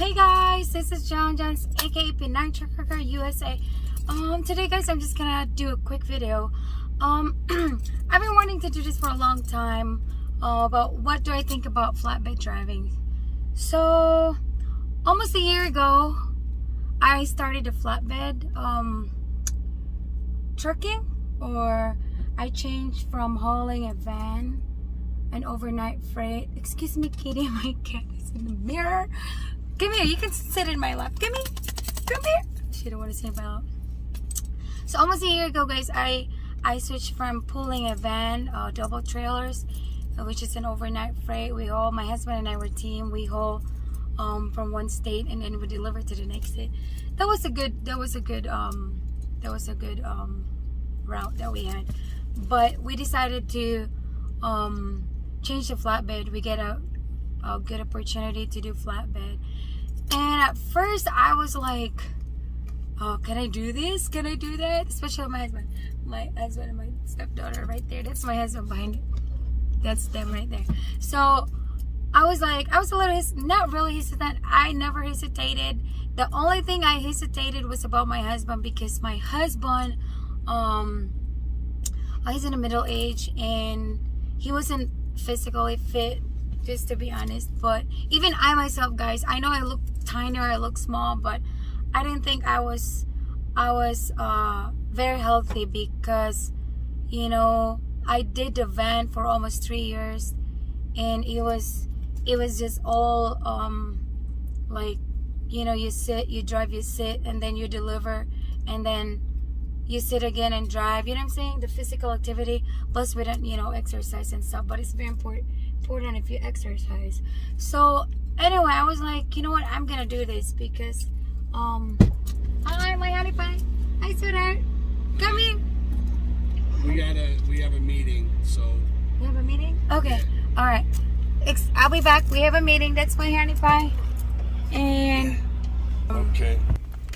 Hey guys, this is John's aka Pinang Trucker USA. Today guys, I'm just gonna do a quick video. I've been wanting to do this for a long time about what do I think about flatbed driving. So almost a year ago I started a flatbed trucking, or I changed from hauling a van, an overnight freight. Excuse me, Kitty, my cat is in the mirror. Come here, you can sit in my lap. Come here. She don't want to sit in my lap. So almost a year ago, guys, I switched from pulling a van, double trailers, which is an overnight freight. We haul, my husband and I were a team. We haul from one state and then we deliver to the next state. That was a good route that we had. But we decided to change the flatbed. We get a good opportunity to do flatbed. And at first I was like, oh, can I do this? Can I do that? Especially my husband and my stepdaughter right there. That's my husband behind it. That's them right there. So I was like, I was a little not really hesitant. I never hesitated. The only thing I hesitated was about my husband, because my husband, he's in the middle age and he wasn't physically fit, just to be honest. But even I myself, guys, I know I look tiny or I look small, but I didn't think I was very healthy, because you know, I did the van for almost 3 years and it was just all like, you know, you sit, you drive, you sit, and then you deliver, and then you sit again and drive. You know what I'm saying? The physical activity, plus we don't, you know, exercise and stuff, but it's very important if you exercise. So anyway, I was like, you know what, I'm gonna do this because hi my honey pie, hi sweetheart, come in. We have a meeting, so we have a meeting. Okay, all right, I'll be back. We have a meeting. That's my honey pie. And okay,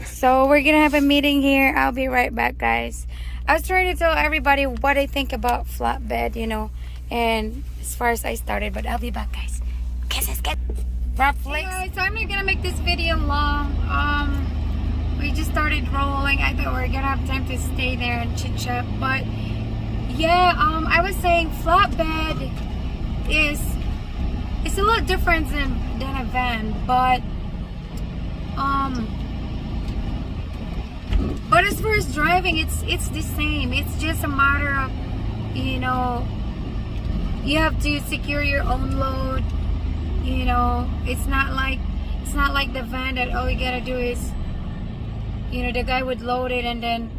so we're gonna have a meeting here. I'll be right back, guys. I was trying to tell everybody what I think about flatbed, you know, and as far as I started, but I'll be back, guys. Kisses, get Hey guys, so I'm not gonna make this video long. We just started rolling. I thought we were gonna have time to stay there and chit chat, but yeah, I was saying flatbed it's a lot different than a van, but as far as driving, it's the same. It's just a matter of, you know, you have to secure your own load. You know, it's not like the van that all you gotta do is, you know, the guy would load it and then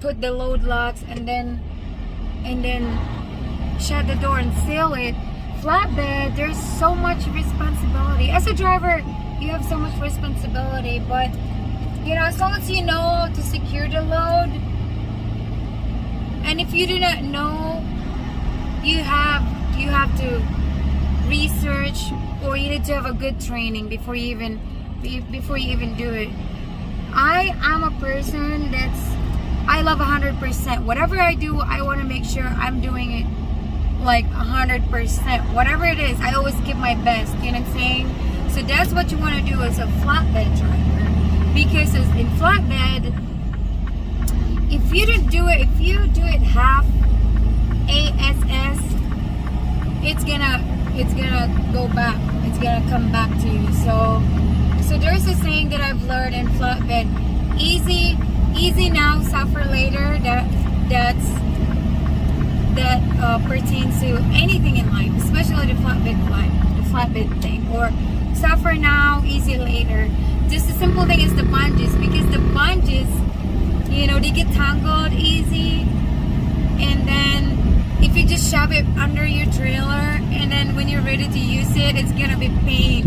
put the load locks and then shut the door and seal it. Flatbed, there's so much responsibility. As a driver, you have so much responsibility, but you know, as long as you know to secure the load, and if you do not know, you have to research, or you need to have a good training before you even do it. I am a person I love 100%. Whatever I do, I want to make sure I'm doing it like 100%. Whatever it is, I always give my best. You know what I'm saying? So that's what you want to do as a flatbed driver, because in flatbed, if you do it half ASS, it's gonna go back. It's gonna come back to you. So there's a saying that I've learned in flatbed: easy now, suffer later. That pertains to anything in life, especially the flatbed thing. Or suffer now, easy later. Just a simple thing is the bungees, because the bungees, you know, they get tangled easy, and then if you just shove it under your trailer, and then when you're ready to use it, it's gonna be pain,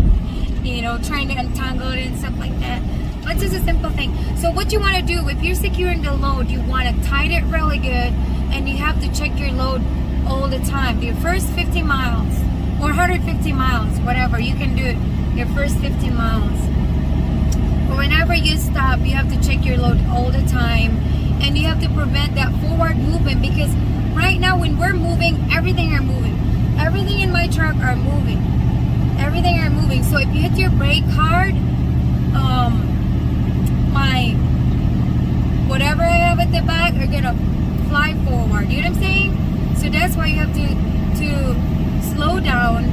you know, trying to untangle it and stuff like that. But it's just a simple thing. So what you want to do, if you're securing the load, you want to tighten it really good, and you have to check your load all the time. Your first 50 miles or 150 miles, whatever, you can do it your first 50 miles. But whenever you stop, you have to check your load all the time, and you have to prevent that forward movement, because right now when we're moving, everything are moving. Everything in my truck are moving. Everything are moving. So if you hit your brake hard, my whatever I have at the back are gonna fly forward. You know what I'm saying? So that's why you have to slow down.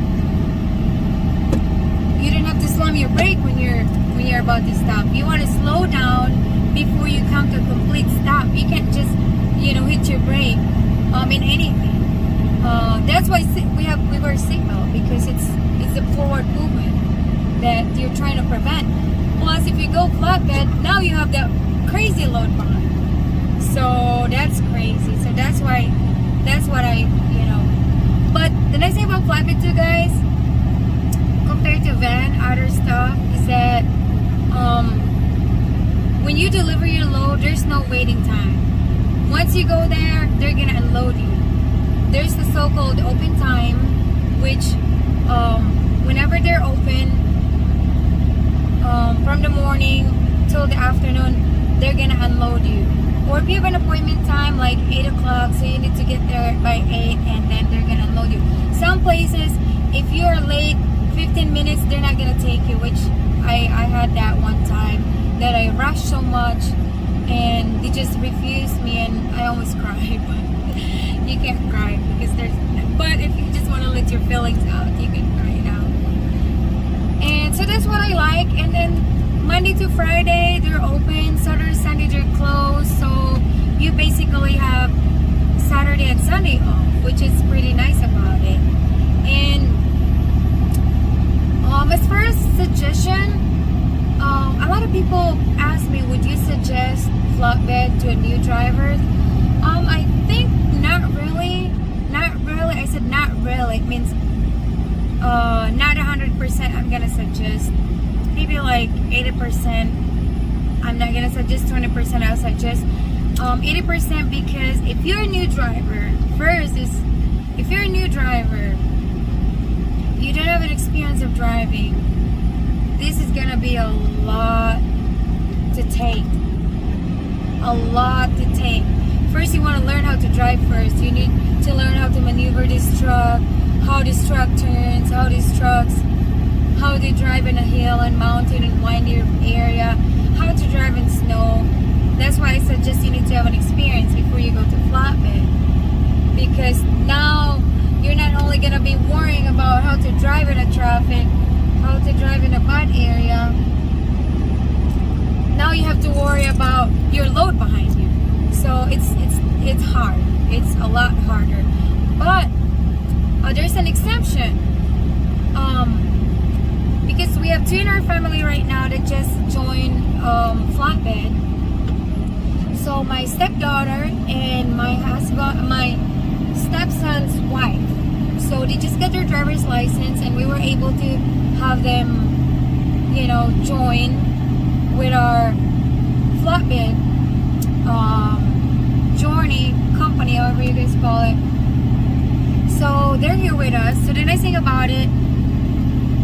You don't have to slam your brake when you're about to stop. You want to slow down before you come to a complete stop. You can't just hit your brake in anything. That's why we wear seatbelt, because it's a forward movement that you're trying to prevent. Plus, if you go flatbed, now you have that crazy load behind. So that's crazy. So that's what I But the nice thing about flatbed too, guys, compared to van, other stuff, is that when you deliver your load, there's no waiting time. Once you go there, they're gonna unload you. There's the so-called open time, which whenever they're open, from the morning till the afternoon, they're gonna unload you. Or if you have an appointment time like 8 o'clock, so you need to get there by 8, and then they're gonna unload you. Some places, if you're late 15 minutes, they're not gonna take you, which I had that one time that I rushed so much and they just refused me, and I almost cried. But you can't cry because but if you just want to let your feelings out, you can cry it out. And so that's what I like. And then Monday to Friday they're open, Saturday, Sunday they're closed, so you basically have Saturday and Sunday off, which is pretty nice about it. And as far as suggestion, a lot of people ask me, would you suggest flatbed to a new driver? I think not really. I said not really. It means not 100% I'm gonna suggest. Maybe like 80%. I'm not gonna suggest 20%. I'll suggest 80%, because if you're a new driver, if you're a new driver, you don't have an experience of driving, this is gonna be a lot to take. A lot to take. First, you want to learn how to drive first. You need to learn how to maneuver this truck, how this truck turns, how they drive in a hill and mountain and windy area, how to drive in snow. That's why I suggest you need to have an experience before you go to flatbed, because now you're not only going to be worrying about how to drive in a traffic, how to drive in a bad area, now you have to worry about your load behind you. So it's hard. It's a lot harder. But there's an exception. Because we have 2 in our family right now that just joined flatbed. So my stepdaughter and my husband, my stepson's wife. So they just got their driver's license, and we were able to have them, join with our flatbed journey company, however you guys call it. So they're here with us. So the nice thing about it,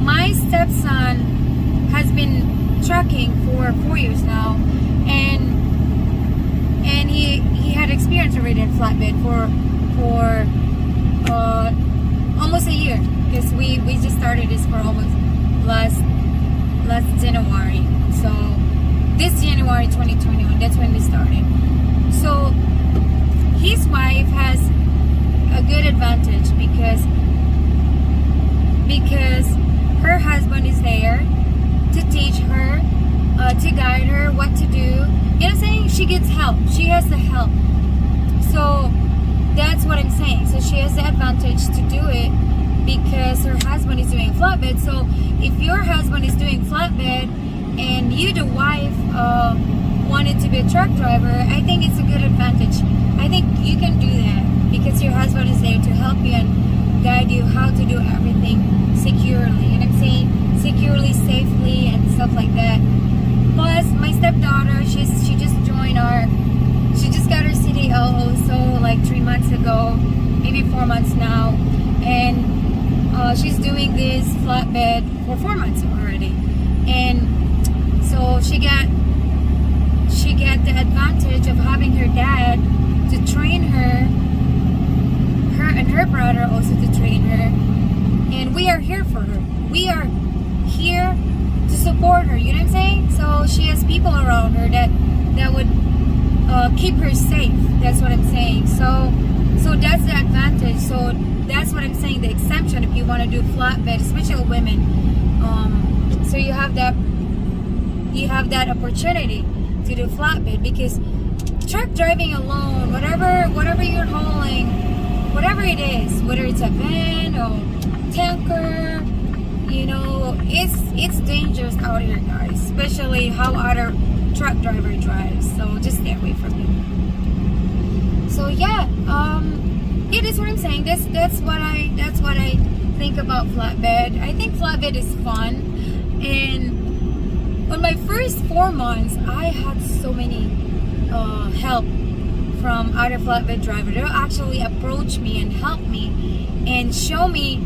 my stepson has been trucking for 4 years now, and he had experience already in flatbed for almost a year, because we just started this for almost last January. So this January 2021, that's when we started. So his wife has a good advantage because her husband is there to teach her, to guide her what to do. You know what I'm saying? She gets help. She has the help. So that's what I'm saying. So she has the advantage to do it because her husband is doing flatbed. So if your husband is doing flatbed and you, the wife, wanted to be a truck driver, I think it's a good advantage. I think you can do that because your husband is there to help you and guide you how to do everything securely. You know what I'm saying? Securely, safely, and stuff like that. Plus, my stepdaughter, she just got her CDL also like 3 months ago, maybe 4 months now, and she's doing this flatbed for 4 months already, and so she got the advantage of having her dad to train her and her brother also to train her, and we are here for her. We are here to support her, you know what I'm saying? So she has people around her that would keep her safe. That's what I'm saying. So that's the advantage. So that's what I'm saying, the exemption if you want to do flatbed, especially women. So you have that opportunity to do flatbed, because truck driving alone, whatever you're hauling, whatever it is, whether it's a van or tanker, you know, it's dangerous out here, guys, especially how other truck driver drives. So just stay away from them. So yeah, it is what I'm saying. That's what I think about flatbed. I think flatbed is fun. And on my first 4 months, I had so many help from other flatbed drivers. They'll actually approach me and help me and show me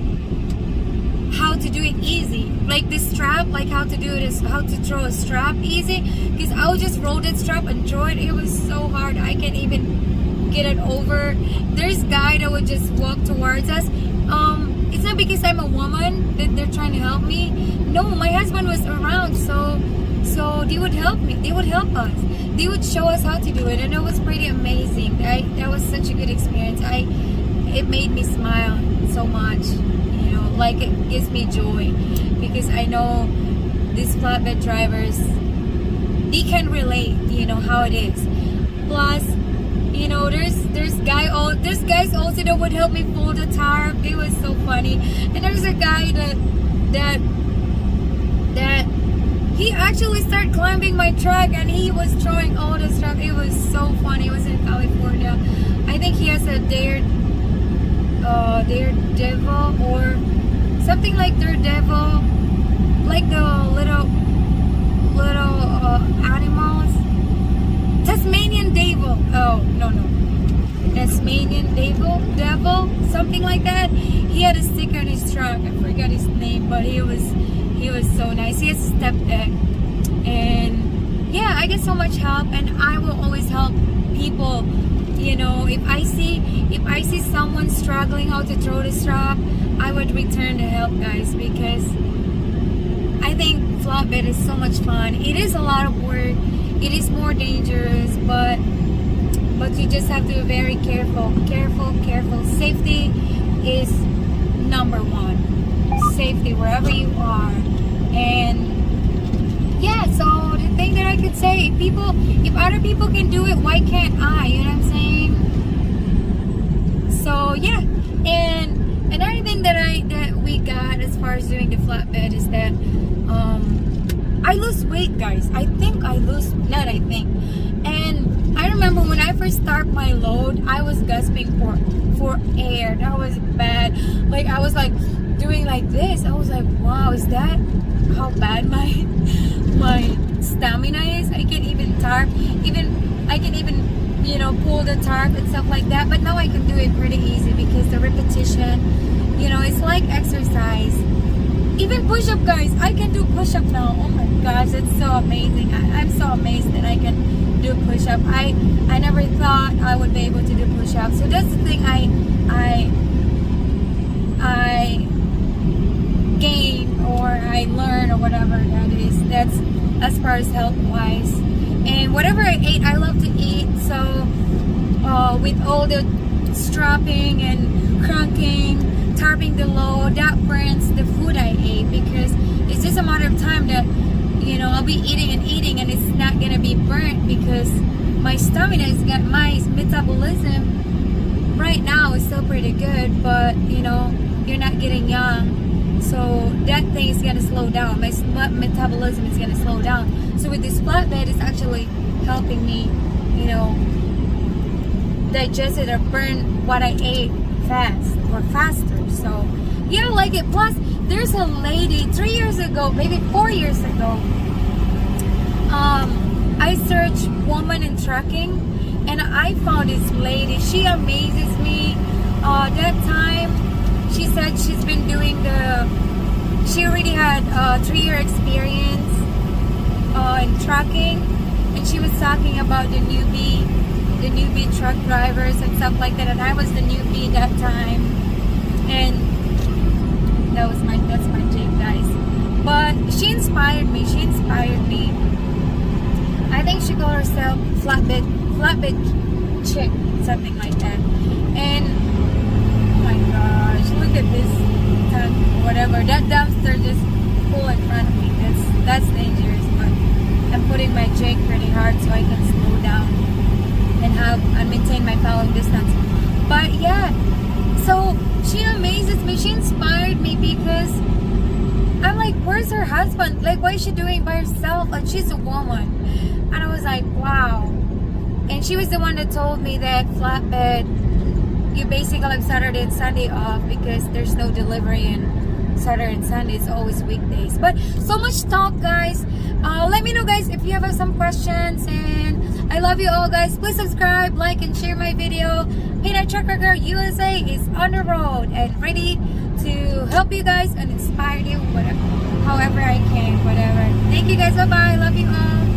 how to do it easy, like this strap, like how to do it, is how to throw a strap easy, because I would just roll that strap and throw it. It was so hard, I can't even get it over. There's a guy that would just walk towards us. It's not because I'm a woman that they're trying to help me. No, my husband was around, so they would help me. They would help us. They would show us how to do it, and it was pretty amazing. That was such a good experience. It made me smile so much. You know, like it gives me joy, because I know these flatbed drivers, they can relate. You know how it is. Plus, you know, there's guys also that would help me pull the tarp. It was so funny. And there's a guy that he actually started climbing my truck, and he was throwing all the stuff. It was so funny. It was in California. I think he has a daredevil or something like daredevil, like the little animals. Tasmanian devil. Oh no. Tasmanian devil, something like that. He had a sticker on his truck. I forgot his name, but he was so nice. He has a step deck, and yeah, I get so much help, and I will always help people. You know, if I see someone struggling how to throw the strap, I would return the help, guys, because I think flatbed is so much fun. It is a lot of work. It is more dangerous, but you just have to be very careful. Safety is number one. Safety wherever you are. And yeah, so the thing that I could say, if other people can do it, why can't I? You know what I'm saying? So yeah, and another thing that we got as far as doing the flatbed is that I lose weight, guys. And I remember when I first start my load, I was gasping for air. That was bad. Like I was like doing like this. I was like, wow, is that how bad my stamina is? I can even you know, pull the tarp and stuff like that. But now I can do it pretty easy because the repetition, you know, it's like exercise. Even push-up, guys. I can do push-up now. Oh my gosh, it's so amazing. I'm so amazed that I can do push-up. I never thought I would be able to do push-up. So that's the thing I gain, or I learn, or whatever that is. That's as far as health-wise. And whatever I ate, I love to eat. So with all the strapping and cranking, tarping the load, that burns the food I ate, because it's just a matter of time that, you know, I'll be eating and it's not gonna be burnt, because my stamina is got, my metabolism right now is still pretty good, but you know, you're not getting young, so that thing is gonna slow down. My metabolism is gonna slow down. So with this flatbed, it's actually helping me, you know, digest it or burn what I ate fast or faster. So yeah, I like it. Plus there's a lady 3 years ago, maybe 4 years ago, I searched woman in trucking, and I found this lady. She amazes me. That time she said she's been doing she already had 3-year experience in trucking, and she was talking about the newbie truck drivers and stuff like that, and I was the newbie that time, and that's my Jeep, guys. But she inspired me. I think she called herself flatbed chick, something like that. And oh my gosh, look at this tank, whatever. That dumpster just pull in front of me. That's dangerous. But I'm putting my brake pretty hard so I can slow down and maintain my following distance. But yeah, so she amazes me. She inspired me because I'm like, where's her husband? Like, what is she doing by herself? Like, she's a woman. And I was like, wow. And she was the one that told me that flatbed, you basically have Saturday and Sunday off because there's no delivery and Saturday and Sunday is always weekdays. But so much talk, guys. Let me know, guys, if you have some questions. And I love you all, guys. Please subscribe, like, and share my video. Peanut Trucker Girl USA is on the road and ready to help you guys and inspire you, whatever, however I can, whatever. Thank you, guys. Bye-bye. Love you all.